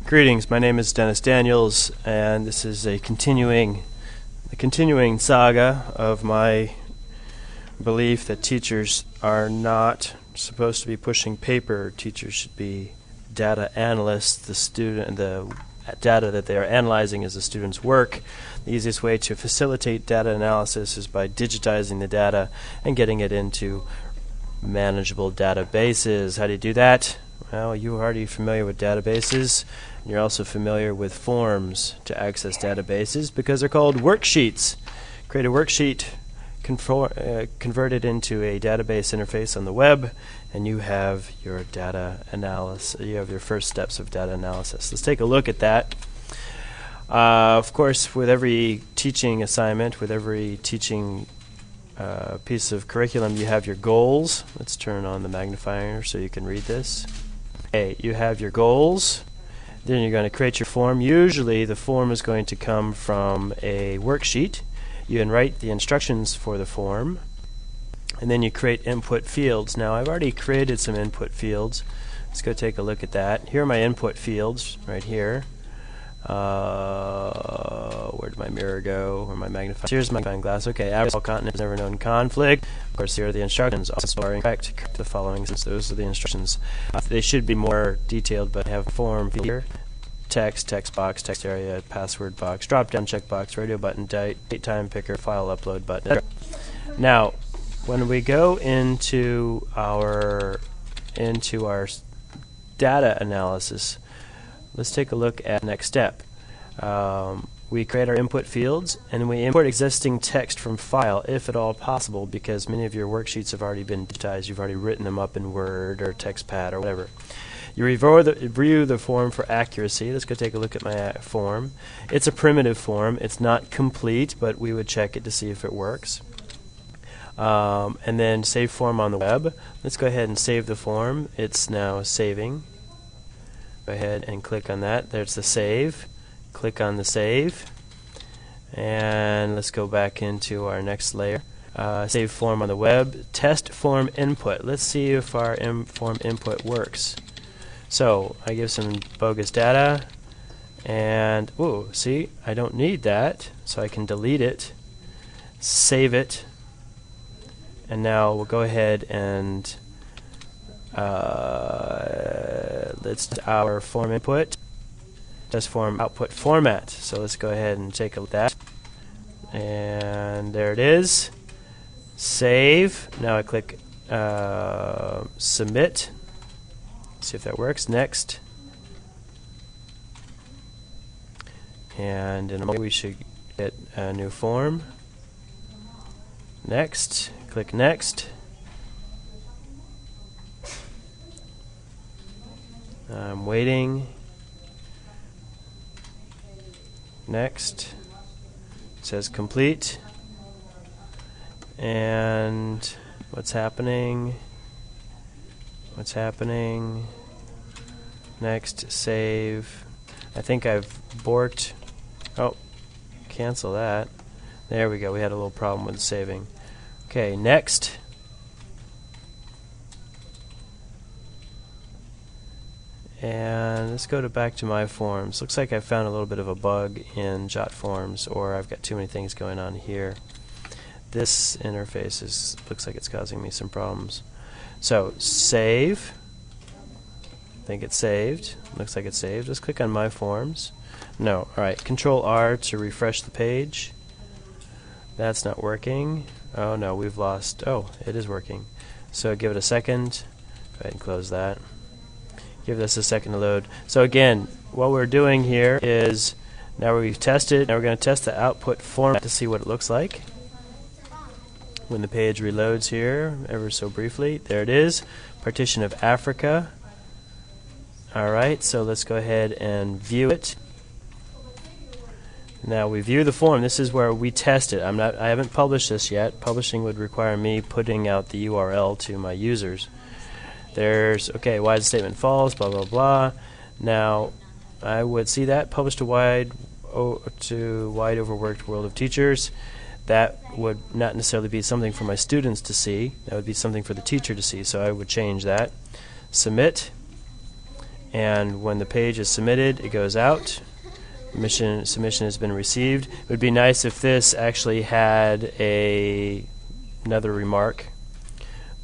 Greetings, my name is Dennis Daniels, and this is a continuing saga of my belief that teachers are not supposed to be pushing paper. Teachers should be data analysts. The data that they are analyzing is the student's work. The easiest way to facilitate data analysis is by digitizing the data and getting it into manageable databases. How do you do that? Well, you're already familiar with databases. You're also familiar with forms to access databases because they're called worksheets. Create a worksheet, convert it into a database interface on the web, and you have your data analysis. You have your first steps of data analysis. Let's take a look at that. Of course, with every teaching assignment, with every teaching piece of curriculum, you have your goals. Let's turn on the magnifier so you can read this. Okay, you have your goals. Then you're going to create your form. Usually the form is going to come from a worksheet. You can write the instructions for the form, and then you create input fields. Now I've already created some input fields. Let's go take a look at that. Here are my input fields right here. Where did my mirror go? Or my magnifier? Here's my magnifying glass. Okay, average all continents, never known conflict. Of course, here are the instructions. Also are incorrect. The following, since those are the instructions. They should be more detailed, but have form here. Text, text box, text area, password box, drop down checkbox, radio button, date time picker, file upload button. Now, when we go into our data analysis, let's take a look at next step. We create our input fields, and we import existing text from file, if at all possible, because many of your worksheets have already been digitized. You've already written them up in Word or TextPad or whatever. You review the form for accuracy. Let's go take a look at my form. It's a primitive form. It's not complete, but we would check it to see if it works. And then save form on the web. Let's go ahead and save the form. It's now saving. Go ahead and click on that. There's the save. Click on the save. And let's go back into our next layer. Save form on the web. Test form input. Let's see if our form input works. So I give some bogus data, and ooh, see, I don't need that, so I can delete it, save it, and now we'll go ahead and let's do our form input, test form output format. So let's go ahead and take a look at that, and there it is. Save. Now I click submit. See if that works. Next. And in a moment we should get a new form. Next. Click next. I'm waiting. Next. It says complete. And what's happening? What's happening? Next, save. I think I've borked. Oh, cancel that. There we go. We had a little problem with saving. Okay, next. And let's go back to my forms. Looks like I found a little bit of a bug in Jot Forms, or I've got too many things going on here. This interface looks like it's causing me some problems. So save. I think it's saved. Looks like it's saved. Let's click on my forms. No. Alright. Control R to refresh the page. That's not working. Oh no, we've lost. Oh, it is working. So give it a second. Go ahead and close that. Give this a second to load. So again, what we're doing here is now we've tested. Now we're going to test the output format to see what it looks like. When the page reloads here, ever so briefly, there it is. Partition of Africa. Alright, so let's go ahead and view it. Now we view the form. This is where we test it. I haven't published this yet. Publishing would require me putting out the URL to my users. There's, okay, why is the statement false, blah, blah, blah. Now, I would see that published to wide overworked world of teachers. That would not necessarily be something for my students to see. That would be something for the teacher to see. So I would change that. Submit. and when the page is submitted, it goes out. Submission has been received. It would be nice if this actually had another remark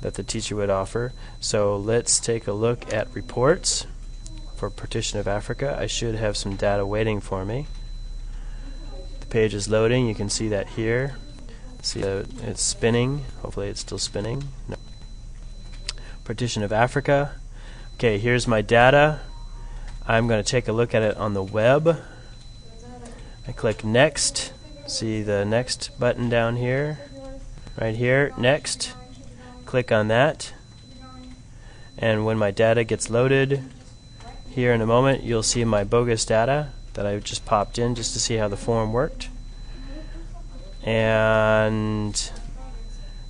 that the teacher would offer. So let's take a look at reports for Partition of Africa. I should have some data waiting for me. The page is loading. You can see that here. See it's spinning. Hopefully it's still spinning. No. Partition of Africa. Okay, here's my data. I'm going to take a look at it on the web. I click Next. See the Next button down here? Right here, Next. Click on that. And when my data gets loaded, here in a moment, you'll see my bogus data that I just popped in just to see how the form worked. And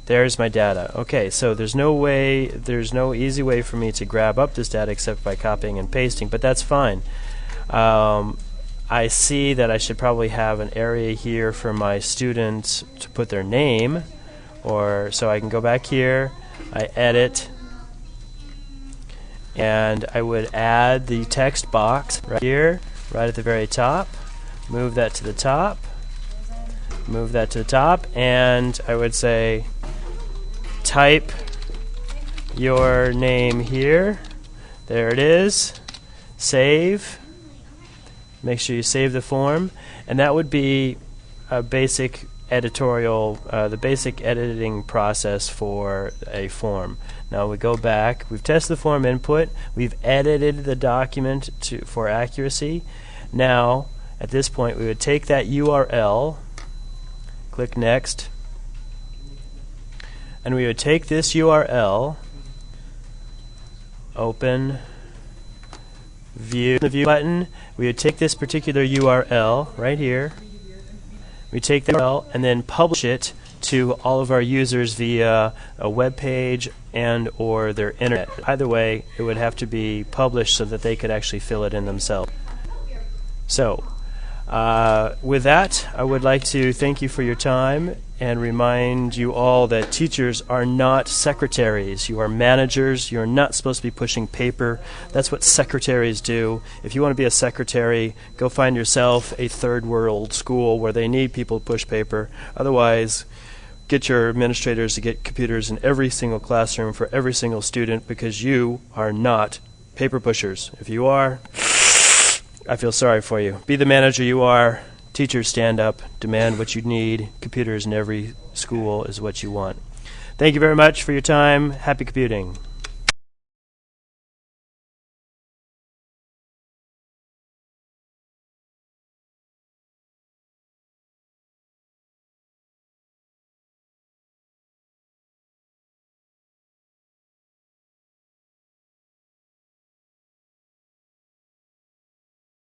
there's my data. Okay, so there's no easy way for me to grab up this data except by copying and pasting, but that's fine. I see that I should probably have an area here for my students to put their name, so I can go back here, I edit, and I would add the text box right here, right at the very top, move that to the top, move that to the top, and I would say type your name here. There it is. Save. Make sure you save the form, and that would be a basic editorial, the basic editing process for a form. Now we go back, we've tested the form input, we've edited the document for accuracy. Now at this point we would take that URL, click Next, and we would take this URL, open, view, the view button, we would take this particular URL right here, we take that URL and then publish it to all of our users via a web page and or their internet. Either way, it would have to be published so that they could actually fill it in themselves. So with that, I would like to thank you for your time and remind you all that teachers are not secretaries. You are managers. You're not supposed to be pushing paper. That's what secretaries do. If you want to be a secretary, go find yourself a third world school where they need people to push paper. Otherwise, get your administrators to get computers in every single classroom for every single student, because you are not paper pushers. If you are, I feel sorry for you. Be the manager you are. Teachers, stand up, demand what you need. Computers in every school is what you want. Thank you very much for your time. Happy computing.